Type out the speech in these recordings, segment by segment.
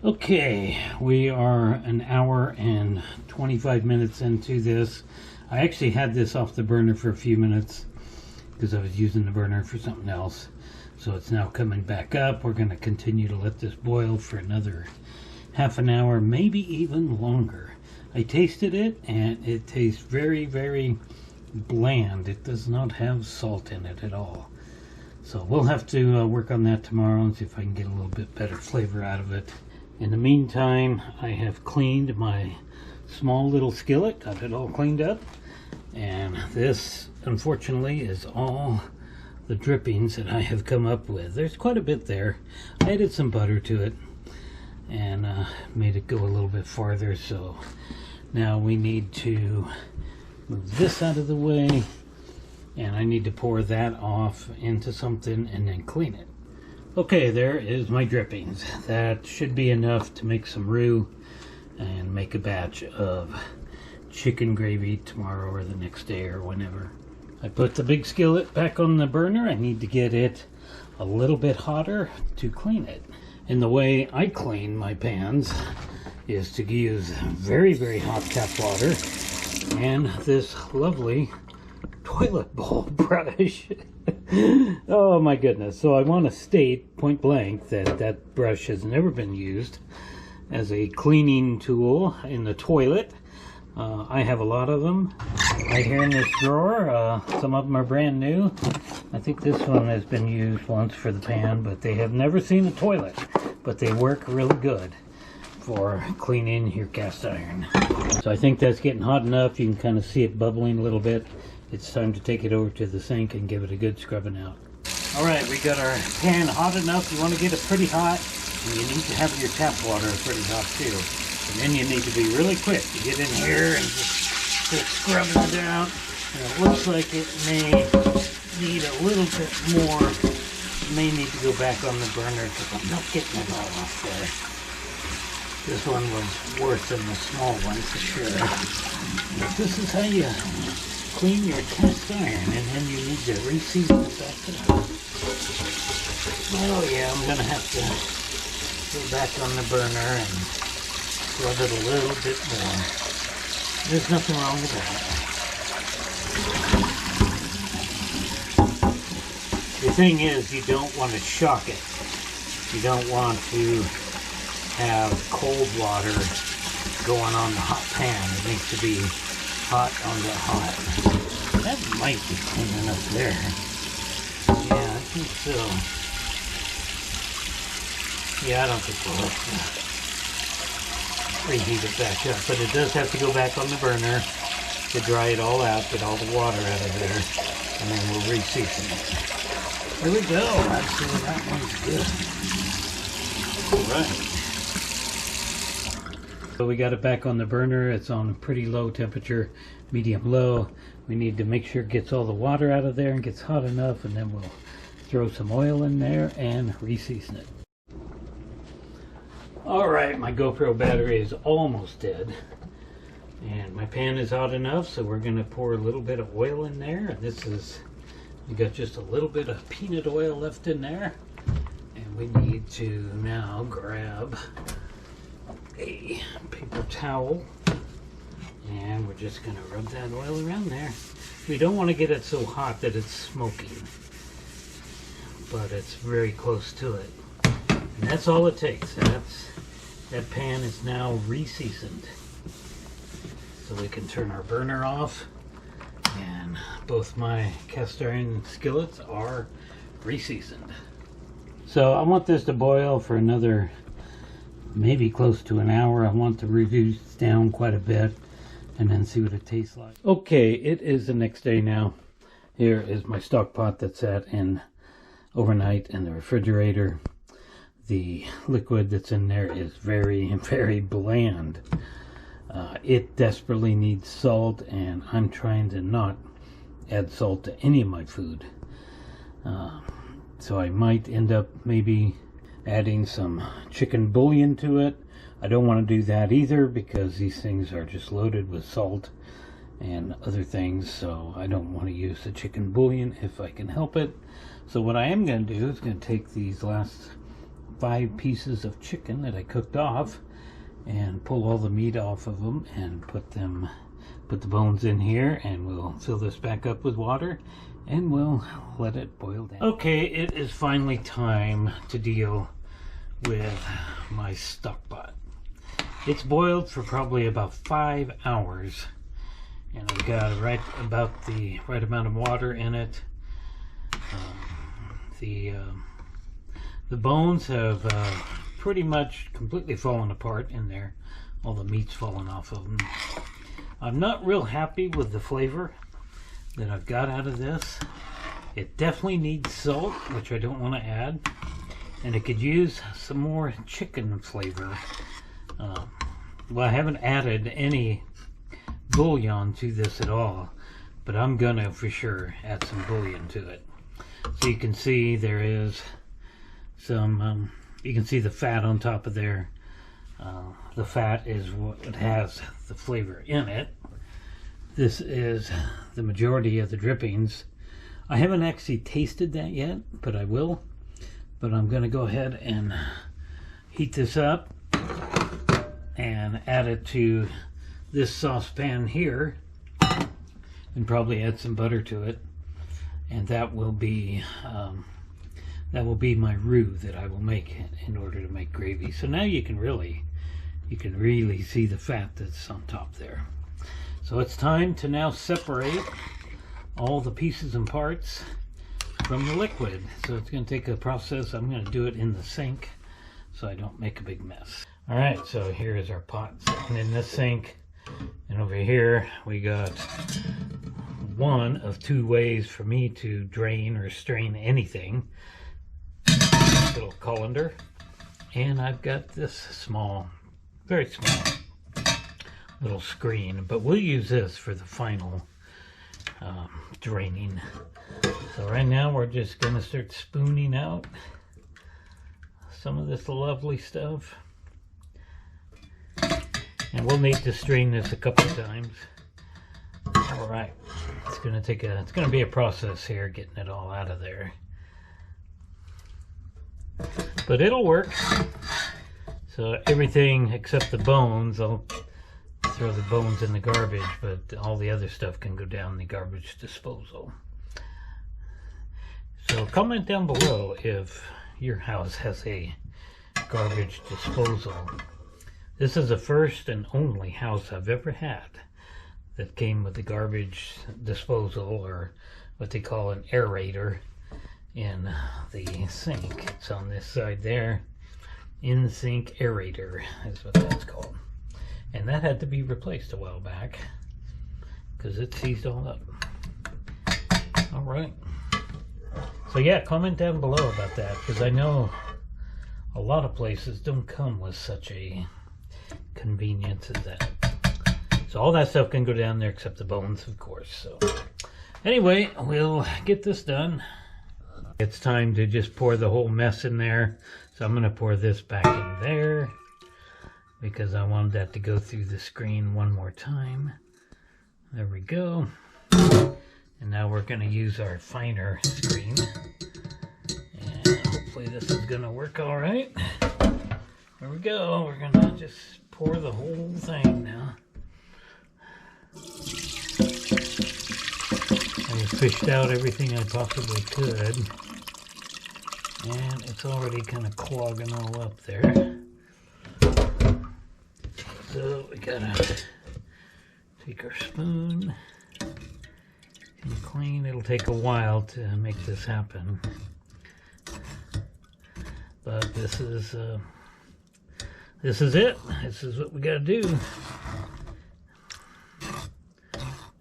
Okay, we are an hour and 25 minutes into this. I actually had this off the burner for a few minutes because I was using the burner for something else. So it's now coming back up. We're going to continue to let this boil for another half an hour, maybe even longer. I tasted it and it tastes very, very bland. It does not have salt in it at all. So we'll have to work on that tomorrow and see if I can get a little bit better flavor out of it. In the meantime, I have cleaned my small little skillet, got it all cleaned up, and this unfortunately is all the drippings that I have come up with. There's quite a bit there. I added some butter to it and made it go a little bit farther, so now we need to move this out of the way, and I need to pour that off into something and then clean it. Okay, there is my drippings. That should be enough to make some roux and make a batch of chicken gravy tomorrow or the next day or whenever. I put the big skillet back on the burner. I need to get it a little bit hotter to clean it. And the way I clean my pans is to use very, very hot tap water and this lovely toilet bowl brush. Oh my goodness. So I want to state point blank that that brush has never been used as a cleaning tool in the toilet. I have a lot of them right here in this drawer. Some of them are brand new. I think this one has been used once for the pan, but they have never seen a toilet. But they work really good for cleaning your cast iron. So I think that's getting hot enough. You can kind of see it bubbling a little bit. It's time to take it over to the sink and give it a good scrubbing out. All right, we got our pan hot enough. You want to get it pretty hot, and you need to have your tap water pretty hot too. And then you need to be really quick to get in here and just start scrubbing it out. And it looks like it may need a little bit more. It may need to go back on the burner because I'm not getting it all off there. This one was worse than the small one for sure. But this is how you clean your cast iron, and then you need to reseason it after that. Oh yeah, I'm gonna have to go back on the burner and rub it a little bit more. There's nothing wrong with that. The thing is, you don't want to shock it. You don't want to have cold water going on the hot pan. It needs to be hot on the hot. That might be clean enough there. Yeah, I think so. Yeah, I don't think we'll have to reheat it back up, but it does have to go back on the burner to dry it all out, get all the water out of there, and then we'll reseason it. There we go. Actually, that one's good. All right. So we got it back on the burner. It's on pretty low temperature, medium low. We need to make sure it gets all the water out of there and gets hot enough, and then we'll throw some oil in there and reseason it. All right, my GoPro battery is almost dead, and my pan is hot enough, so we're gonna pour a little bit of oil in there. This is, we got just a little bit of peanut oil left in there, and we need to now grab a paper towel, and we're just going to rub that oil around there. We don't want to get it so hot that it's smoking, but it's very close to it. And that's all it takes. That pan is now reseasoned. So we can turn our burner off, and both my cast iron skillets are reseasoned. So I want this to boil for another maybe close to an hour. I want to reduce down quite a bit and then see what it tastes like. Okay, it is the next day now. Here is my stock pot that sat in overnight in the refrigerator. The liquid that's in there is very, very bland. It desperately needs salt, and I'm trying to not add salt to any of my food. So I might end up maybe adding some chicken bouillon to it. I don't want to do that either because these things are just loaded with salt and other things, so I don't want to use the chicken bouillon if I can help it. So what I am going to do is going to take these last 5 pieces of chicken that I cooked off and pull all the meat off of them and put the bones in here, and we'll fill this back up with water and we'll let it boil down. Okay, it is finally time to deal with my stock pot. It's boiled for probably about 5 hours, and I've got right about the right amount of water in it. The bones have pretty much completely fallen apart in there. All the meat's fallen off of them. I'm not real happy with the flavor that I've got out of this. It definitely needs salt, which I don't want to add, and it could use some more chicken flavor. Well, I haven't added any bouillon to this at all, but I'm gonna for sure add some bouillon to it. So you can see there is some, you can see the fat on top of there. The fat is what has the flavor in it. This is the majority of the drippings. I haven't actually tasted that yet, but I will. But I'm going to go ahead and heat this up and add it to this saucepan here, and probably add some butter to it, and that will be my roux that I will make in order to make gravy. So now you can really see the fat that's on top there. So it's time to now separate all the pieces and parts from the liquid. So it's going to take a process. I'm going to do it in the sink so I don't make a big mess. All right, so here is our pot sitting in the sink, and over here we got one of 2 ways for me to drain or strain anything. Little colander, and I've got this small, very small little screen, but we'll use this for the final draining. So right now we're just going to start spooning out some of this lovely stuff, and we'll need to strain this a couple of times. All right, it's going to be a process here getting it all out of there, but it'll work. So everything except the bones, I'll throw the bones in the garbage, but all the other stuff can go down the garbage disposal. So comment down below if your house has a garbage disposal. This is the first and only house I've ever had that came with a garbage disposal, or what they call an aerator, in the sink. It's on this side there. In-sink aerator is what that's called. And that had to be replaced a while back because it seized all up. All right. So yeah, comment down below about that, because I know a lot of places don't come with such a convenience as that. So all that stuff can go down there except the bones, of course. So anyway, we'll get this done. It's time to just pour the whole mess in there. So I'm going to pour this back in there because I wanted that to go through the screen one more time. There we go. And now we're going to use our finer screen. And hopefully this is going to work all right. There we go. We're going to just pour the whole thing now. I fished out everything I possibly could. And it's already kind of clogging all up there. So we gotta take our spoon and clean. It'll take a while to make this happen, but this is it. This is what we gotta do.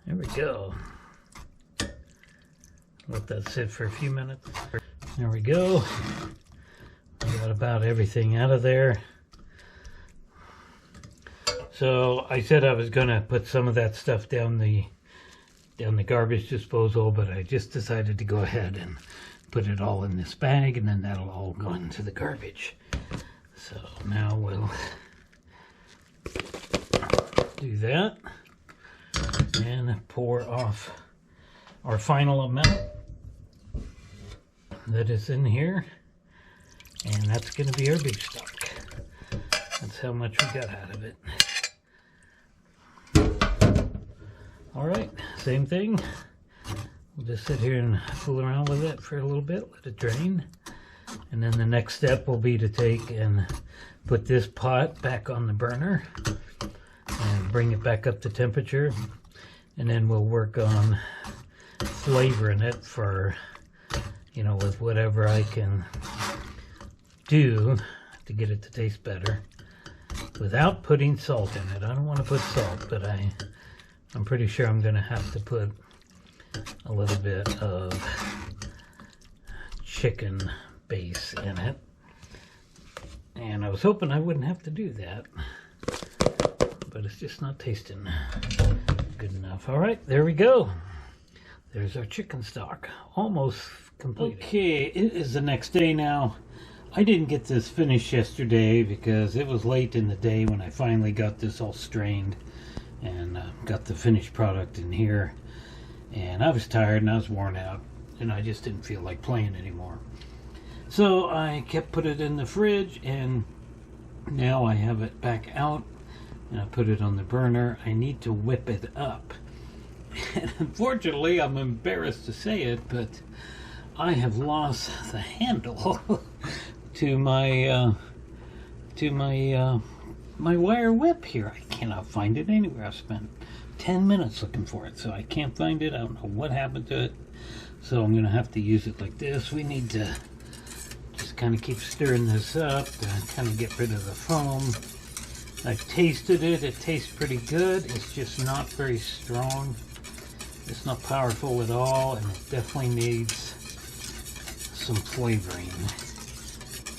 There we go. Let that sit for a few minutes. There we go. I got about everything out of there. So I said I was gonna put some of that stuff down the garbage disposal, but I just decided to go ahead and put it all in this bag, and then that'll all go into the garbage. So now we'll do that and pour off our final amount that is in here, And that's going to be our beef stock. That's how much we got out of it. Alright, same thing. We'll just sit here and fool around with it for a little bit, let it drain. And then the next step will be to take and put this pot back on the burner and bring it back up to temperature. And then we'll work on flavoring it for, you know, with whatever I can do to get it to taste better without putting salt in it. I don't want to put salt, but I'm pretty sure I'm going to have to put a little bit of chicken base in it. And I was hoping I wouldn't have to do that, but it's just not tasting good enough. All right, there we go. There's our chicken stock, almost complete. Okay, it is the next day now. I didn't get this finished yesterday because it was late in the day when I finally got this all strained and got the finished product in here. And I was tired and I was worn out and I just didn't feel like playing anymore. So I kept putting it in the fridge, and now I have it back out and I put it on the burner. I need to whip it up. And unfortunately, I'm embarrassed to say it, but I have lost the handle to my my wire whip here. I cannot find it anywhere. I've spent 10 minutes looking for it, so I can't find it. I don't know what happened to it, so I'm gonna have to use it like this. We need to just kind of keep stirring this up to kind of get rid of the foam. I've tasted it. It tastes pretty good. It's just not very strong. It's not powerful at all, and it definitely needs some flavoring.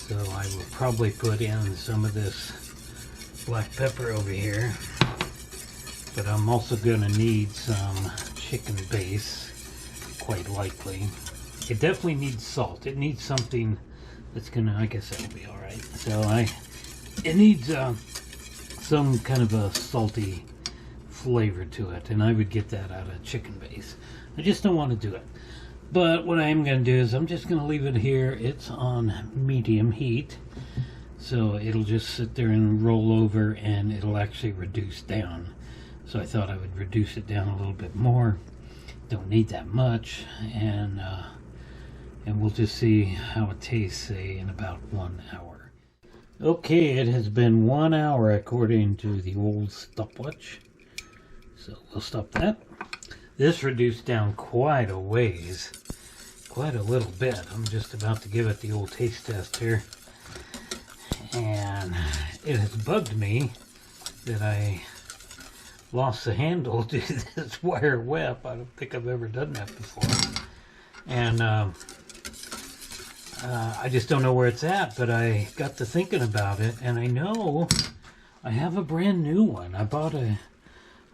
So I will probably put in some of this black pepper over here, but I'm also going to need some chicken base, quite likely. It definitely needs salt. It needs something that's going to, I guess that'll be all right. So it needs some kind of a salty flavor to it, and I would get that out of chicken base. I just don't want to do it. But what I am going to do is I'm just going to leave it here. It's on medium heat, so it'll just sit there and roll over, and it'll actually reduce down. So I thought I would reduce it down a little bit more. Don't need that much, and we'll just see how it tastes, say, in about 1 hour. Okay, it has been 1 hour according to the old stopwatch. So we'll stop that. This reduced down quite a ways, quite a little bit. I'm just about to give it the old taste test here. And it has bugged me that I lost the handle to this wire whip. I don't think I've ever done that before. And I just don't know where it's at, but I got to thinking about it, and I know I have a brand new one. I bought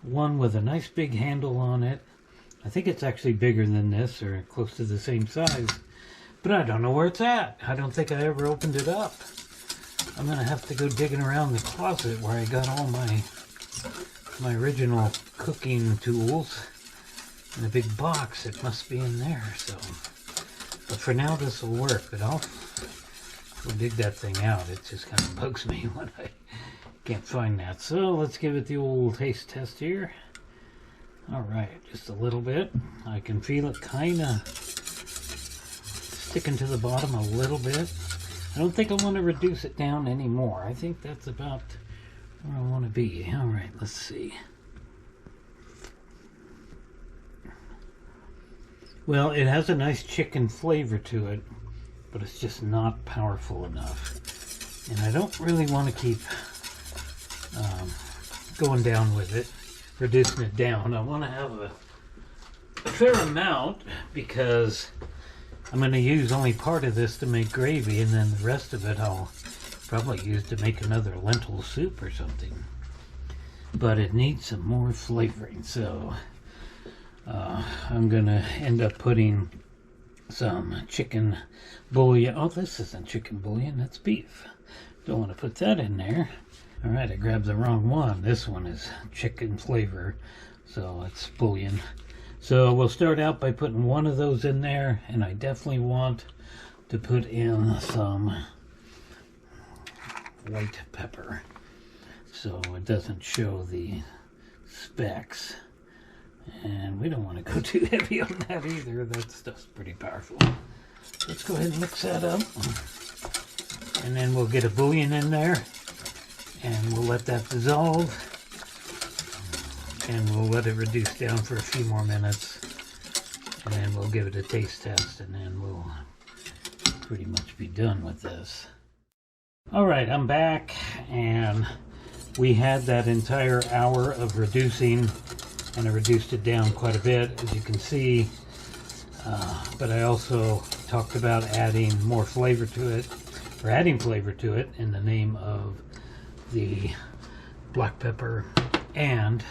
one with a nice big handle on it. I think it's actually bigger than this, or close to the same size, but I don't know where it's at. I don't think I ever opened it up. I'm gonna have to go digging around the closet where I got all my original cooking tools in a big box. It must be in there. So, but for now this will work. But I'll dig that thing out. It just kind of bugs me when I can't find that. So let's give it the old taste test here. All right, just a little bit. I can feel it kind of sticking to the bottom a little bit. I don't think I want to reduce it down anymore. I think that's about where I want to be. All right, let's see. Well, it has a nice chicken flavor to it, but it's just not powerful enough. And I don't really want to keep going down with it, reducing it down. I want to have a fair amount because I'm going to use only part of this to make gravy, and then the rest of it I'll probably use to make another lentil soup or something. But it needs some more flavoring, so I'm going to end up putting some chicken bouillon. Oh, this isn't chicken bouillon, that's beef. Don't want to put that in there. All right, I grabbed the wrong one. This one is chicken flavor, so it's bouillon. So we'll start out by putting one of those in there, and I definitely want to put in some white pepper, so it doesn't show the specs. And we don't want to go too heavy on that either. That stuff's pretty powerful. Let's go ahead and mix that up. And then we'll get a bouillon in there. And we'll let that dissolve. And we'll let it reduce down for a few more minutes. And then we'll give it a taste test. And then we'll pretty much be done with this. Alright, I'm back. And we had that entire hour of reducing. And I reduced it down quite a bit, as you can see. But I also talked about adding more flavor to it, or adding flavor to it, in the name of the black pepper and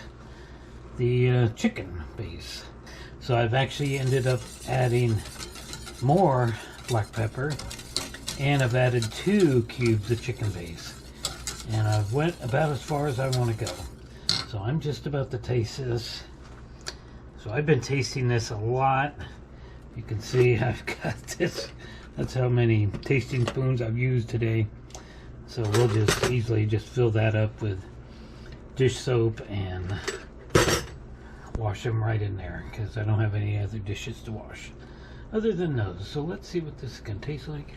the chicken base. So I've actually ended up adding more black pepper, and I've added 2 cubes of chicken base. And I've went about as far as I want to go. So I'm just about to taste this. So I've been tasting this a lot. You can see I've got this. That's how many tasting spoons I've used today. So we'll just easily just fill that up with dish soap and wash them right in there, because I don't have any other dishes to wash other than those. So let's see what this is going to taste like.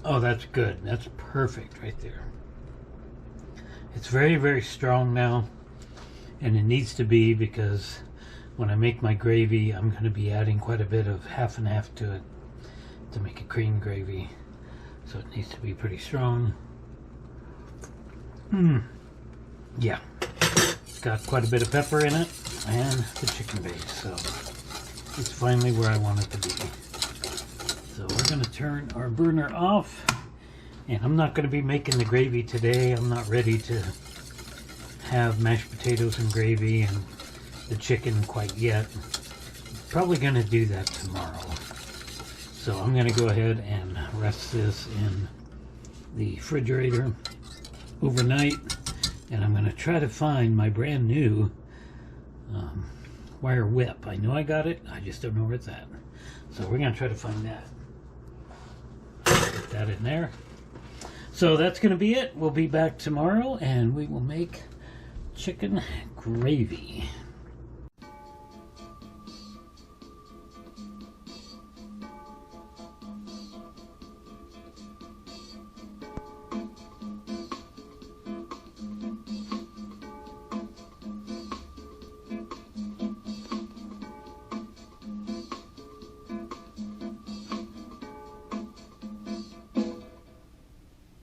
Oh, that's good. That's perfect right there. It's very, very strong now, and it needs to be, because when I make my gravy, I'm going to be adding quite a bit of half and half to it to make a cream gravy. So it needs to be pretty strong. Yeah. It's got quite a bit of pepper in it, and the chicken base. So it's finally where I want it to be. So we're going to turn our burner off, and I'm not going to be making the gravy today. I'm not ready to have mashed potatoes and gravy and the chicken quite yet. Probably going to do that tomorrow. So I'm going to go ahead and rest this in the refrigerator overnight, and I'm going to try to find my brand new wire whip. I know I got it, I just don't know where it's at. So we're going to try to find that. Put that in there. So that's going to be it. We'll be back tomorrow, and we will make chicken gravy.